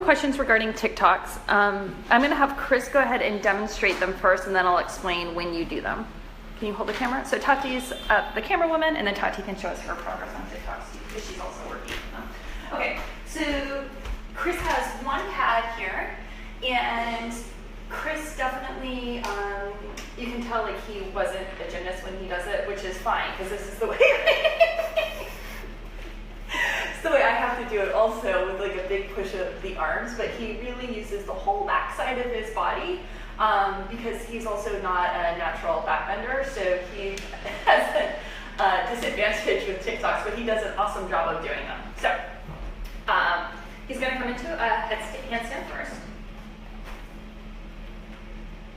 questions regarding TikToks. I'm going to have Chris go ahead and demonstrate them first, and then I'll explain when you do them. Can you hold the camera? So Tati's the camera woman, and then Tati can show us her progress on TikToks because she's also working on them. Okay, so Chris has one pad here, and Chris definitely, you can tell like he wasn't a gymnast when he does it, which is fine because this is the way. It's the way I have to do it also, with like a big push of the arms, but he really uses the whole back side of his body because he's also not a natural backbender, so he has a disadvantage with TikToks, but he does an awesome job of doing them. So he's going to come into a handstand first,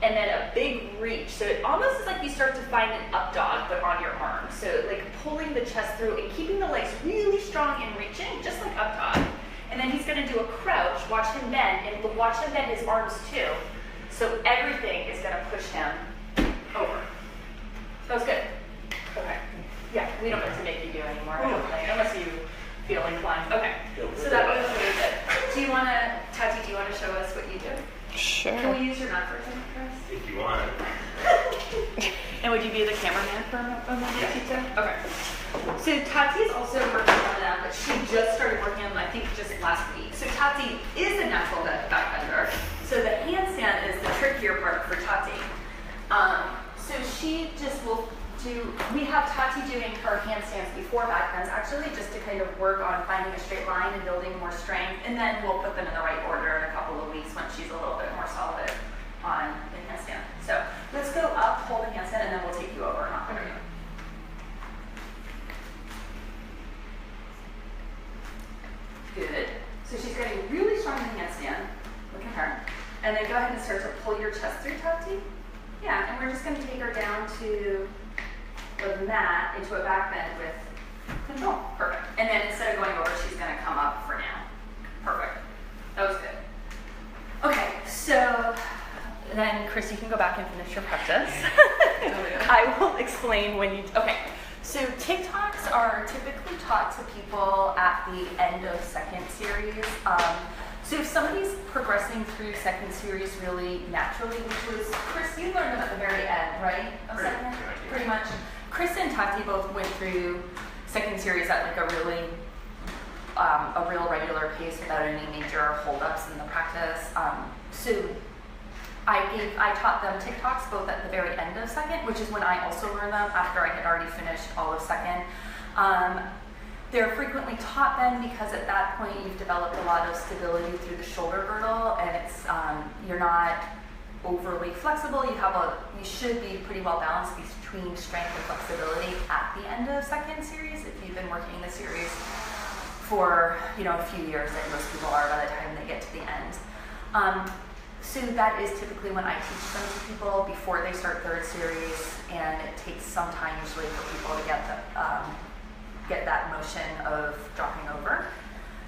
and then a big reach. So it almost is like you start to find an up dog, but on your arm. So like pulling the chest through and keeping the legs really strong and reaching, just like up dog. And then he's gonna do a crouch, watch him bend, and watch him bend his arms too. So everything is gonna push him over. That was good. Okay. Yeah, we don't have to make you do anymore, unless you feel inclined. Okay, so that was really good. Do you wanna, Tati, do you wanna show us what you do? Sure. Can we use your mat for a second, Chris? If you want. And would you be the cameraman for a moment, too? Okay. So Tati is also working on them, but she just started working on them, I think, just last week. So Tati is a natural backbender. So the handstand is the trickier part for Tati. So she just will do, we have Tati doing her handstands before backbends, actually, just to kind of work on finding a straight line and building more strength. And then we'll put them in the right order in a couple of weeks when she's a little bit more solid on the handstand. So let's go up, hold the handstand, and then we'll take you over and off over you. Good. So she's getting really strong in the handstand. Look at her. And then go ahead and start to pull your chest through, Tati. Yeah, and we're just going to take her down to the mat into a back bend with control. Perfect. And then instead of going over, she's going to come up for now. Perfect. That was good. Okay, so then Chris, you can go back and finish your practice. I will explain when you, okay. So TikToks are typically taught to people at the end of second series. So if somebody's progressing through second series really naturally, which was, Chris, you learned them at the very end, right? Of second? Pretty much. Chris and Tati both went through second series at like a real regular pace without any major holdups in the practice. So I taught them TikToks both at the very end of second, which is when I also learned them after I had already finished all of second. They're frequently taught then because at that point you've developed a lot of stability through the shoulder girdle, and it's you're not overly flexible. You should be pretty well balanced between strength and flexibility at the end of second series if you've been working the series for a few years, like most people are by the time they get to the end. So that is typically when I teach them to people before they start third series, and it takes some time usually for people to get that motion of dropping over.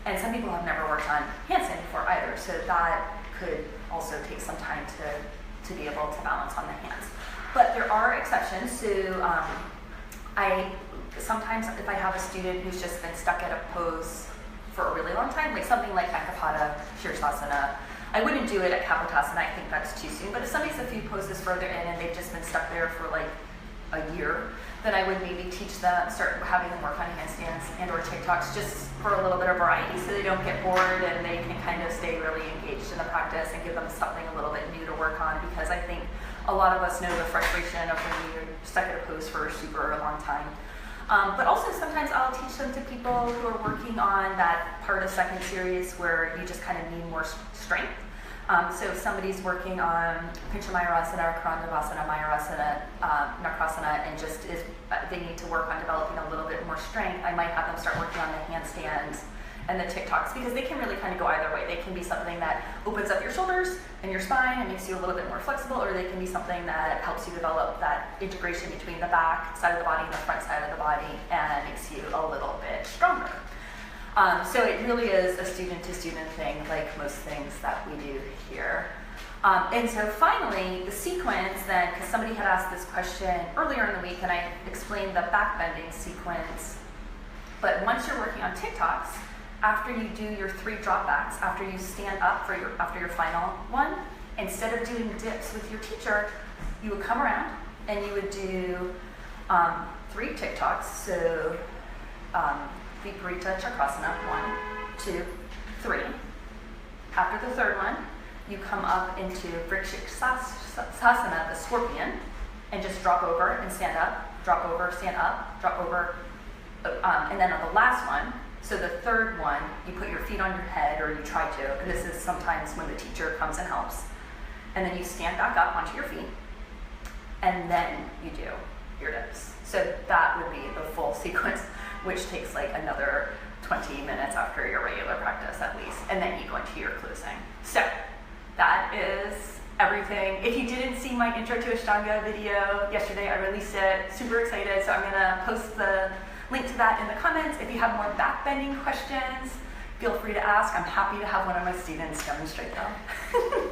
And some people have never worked on handstand before either, so that could also take some time to be able to balance on the hands. But there are exceptions. So I sometimes, if I have a student who's just been stuck at a pose for a really long time, like something like Viparita Chakrasana, I wouldn't do it at Kapotasana, I think that's too soon. But if somebody's a few poses further in and they've just been stuck there for like a year, then I would maybe teach them, start having them work on handstands and or TikToks just for a little bit of variety so they don't get bored and they can kind of stay really engaged in the practice and give them something a little bit new to work on, because I think a lot of us know the frustration of when you're stuck at a pose for a super long time. But also sometimes I'll teach them to people who are working on that part of second series where you just kind of need more strength. So if somebody's working on Pincha Mayurasana or Karandavasana, Mayurasana, Nakrasana, and just they need to work on developing a little bit more strength, I might have them start working on the handstands and the TikToks, because they can really kind of go either way. They can be something that opens up your shoulders and your spine and makes you a little bit more flexible, or they can be something that helps you develop that integration between the back side of the body and the front side of the body and makes you a little bit stronger. So it really is a student-to-student thing, like most things that we do here. And so finally, the sequence then, because somebody had asked this question earlier in the week, and I explained the back bending sequence. But once you're working on TikToks, after you do your 3 drop backs, after you stand up for after your final one, instead of doing dips with your teacher, you would come around and you would do 3 TikToks. So Viparita Chakrasana, 1, 2, 3. After the 3rd one, you come up into Viparita Chakrasana, the scorpion, and just drop over and stand up, drop over, stand up, drop over. And then on the last one, so the 3rd one, you put your feet on your head, or you try to, and this is sometimes when the teacher comes and helps. And then you stand back up onto your feet, and then you do your dips. So that would be the full sequence, which takes like another 20 minutes after your regular practice at least, and then you go into your closing. So that is everything. If you didn't see my Intro to Ashtanga video yesterday, I released it, super excited, so I'm gonna post the link to that in the comments. If you have more backbending questions, feel free to ask. I'm happy to have one of my students demonstrate them.